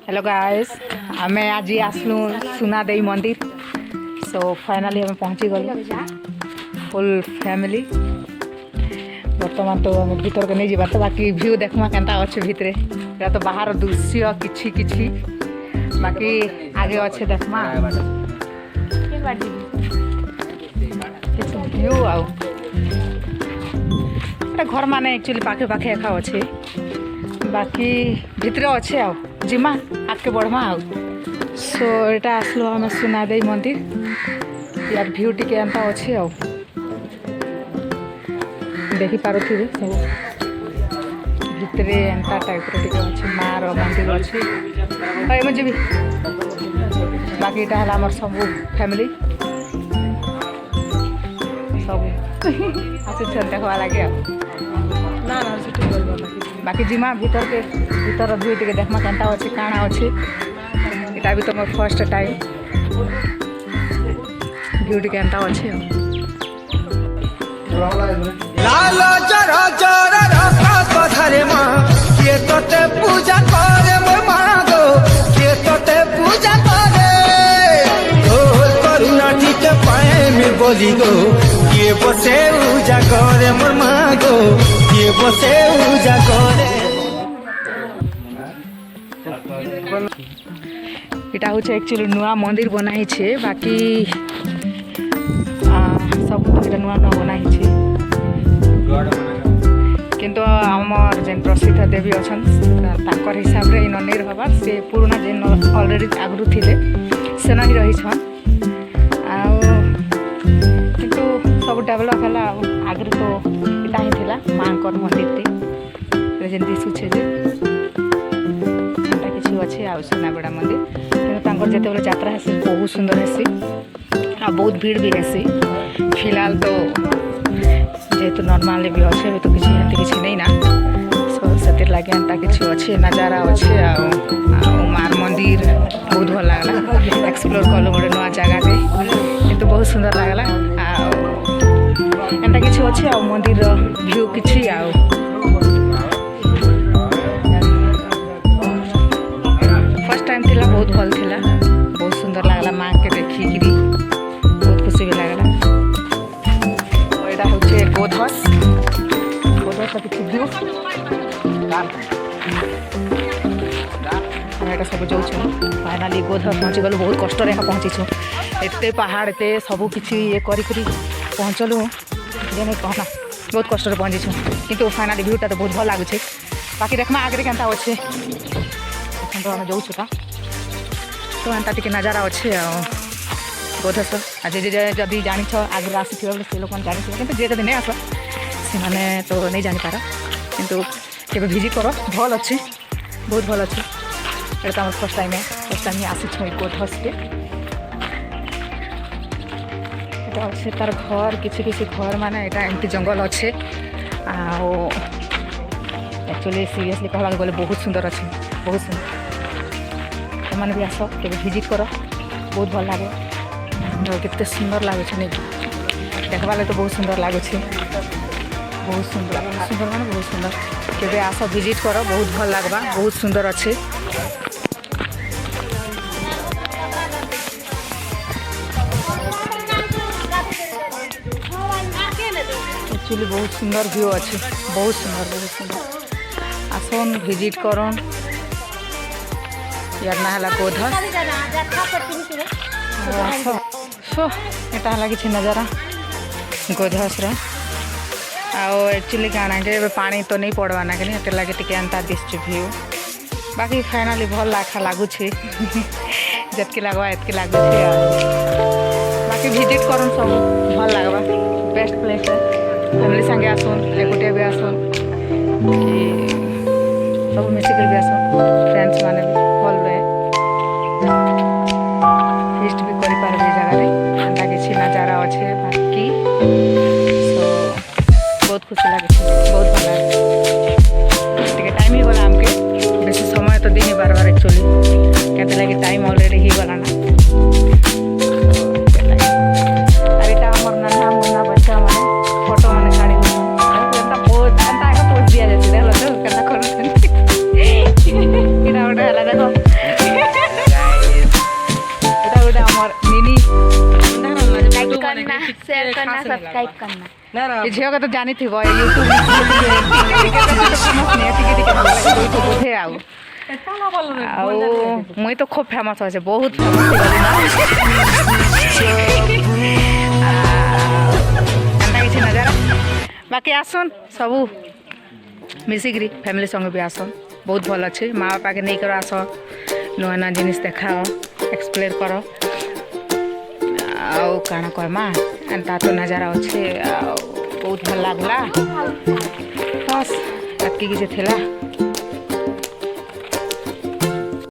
Hello guys आम आज आसलु सुनादेई मंदिर। सो फाइनाली आम पहुँची गलु फुल फैमिली। बर्तमान तो आम भीतर के नहीं जावा तो बाकी व्यू देखमा केनता अच्छे भितरे या तो बाहर दृश्य किछि किछि बाकी आगे अच्छे देखमा व्यू आउ घर माने एक्चुअली पाखे पाखे एका अच्छे बाकी भितर अच्छे आउ जिमा आगे बढ़मा आउ। सो एटा आसलो आम सुनादेई मंदिर यार व्यू टी एंता अच्छे आउ देखी पारुथिबे सब भितरे एंता टाइप रो अच्छे मार मंदिर अच्छे एम जी बाकी एटा हला हमर सब फैमिली सब आसे देखवा लगे ना ना बाकी जिमा भीतर व्यू टे देखमा केनता अच्छे काଣା अच्छे एटा भी तो मोर फर्स्ट टाइम व्यू टे केनता अच्छे लाल जरा जरा रखा पथरे मां के तोते पूजा करे मोर मां गो के तोते पूजा करे ढोल करुणा ठीक पाए में बोली गो के बसे पूजा करे मोर मां गो के बसे पूजा करे। इटा हूँ एक्चुअली नुआ मंदिर बनाई छे बाकी सब तो नुआ नुआ बनाई छे किंतु आमर जेन प्रसिद्ध देवी अच्छन ताकर हिसाब रे इन नहीं रहबार से पुराना जेन ऑलरेडी आगरू थिले सेना ही रही छन किंतु सब डेवलप है आगरू तो इटा ही थिला मांकर मंदिर टे जेन दिसुछे जे किसी अच्छे आ सुनाबेड़ा मंदिर किंतु जिते बड़े यात्रा हेसी बहुत सुंदर हेसी आ बहुत भीड़ भी हेसी। फिलहाल तो जेहेतु नॉर्मल भी अच्छे भी तो किसी नहीं ना सो से लगे एंता किसी अच्छे नजारा अच्छे मार मंदिर बहुत भल लगला एक्सप्लोर कलु गोटे नुआ जगह किंतु बहुत सुंदर लगला एंता किसी अच्छे आ मंदिर व्यू किसी आ टाइम थिला बहुत भल थिला बहुत सुंदर लगला माँ के देखी बहुत खुशी भी लगला। यहाँ हूँ गोधस किसी व्यू यहाँ सब जाऊँ फाइनाली गोधस पहुँची गलु बहुत कष्ट पहुँचीछु एते पहाड़ एते सब किसी ये करी पहुँचलु जे कहना बहुत कष्ट पहुँचीछु किंतु फाइनाली व्यूटा तो बहुत भल लगुचे बाकी देखमा आगे केनता अच्छे तो आम जाऊँ तो एंता टी नजारा अच्छे गोधस आज जदि जान आगे आसी से लोक जानी कि जे जब नहीं आस से तो नहीं जापार किंतु केवे भिजिट कर भल अच्छे बहुत भल अच्छे ये तो फर्स्ट टाइम ही आसी गोधस के अच्छे तार घर किसी घर माने यहाँ एमती जंगल अच्छे एक्चुअली सीरियसली कहला गले बहुत सुंदर अच्छे बहुत सुंदर मैंने भी आस के भिजिट कर बहुत भल लगे कितने सुंदर लगुच नहीं देखवा तो बहुत सुंदर लगुच बहुत सुंदर माने बहुत सुंदर के आस भिजिट कर बहुत भल लगवा बहुत सुंदर अच्छे। एक्चुअली बहुत सुंदर व्यू अच्छे बहुत सुंदर आसन भिजिट करन यार ना है गोधस सो यहाँ किसी नजारा गोधस एक्चुअली क्या ना पानी तो नहीं पड़वा ना कि लगे टे एंता दिशुचे व्यू बाकी फाइनाली भल लाखा लगुच जितकी लगवा एतकी लगुच बाकी भिजिट कर सब भल लगवा बेस्ट प्लेस है फैमिली संगे आसन एकुटिया भी आसन कि सब मिसिक भी आसन फ्रेंड्स माने भी भल रहे फिस्ट भी कर जगह एंता किसी नजारा अच्छे बाकी सो बहुत खुशी लगे बहुत भल लगे टाइम ही गला आमके बेसी समय तो दिन बार बार एक्चुअली कहते लगे टाइम ऑलरेडी ही गला ना अरे आमर नन्हा मुन्ना बच्चा मैंने फोटो मैंने छाड़ी पोज दिया जाती है तो क्या गोटे है देखो शेयर करना सब्सक्राइब करना ना ना ये झियो का तो जानी थी वो यूट्यूब बोधे आउ मुई तो खूब फेमस अच्छे बहुत किसी नजारा बाकी आसन सबू मिसिकी फैमिली संगे भी आसन बहुत भल अच्छे माँ बापा के नहीं कर आस नुआ नुआ जिनिस देखा एक्सप्लेन कर आउ काना कहमा एंता तो नजारा अच्छे बहुत भल लगला बस एतकी किसी थिला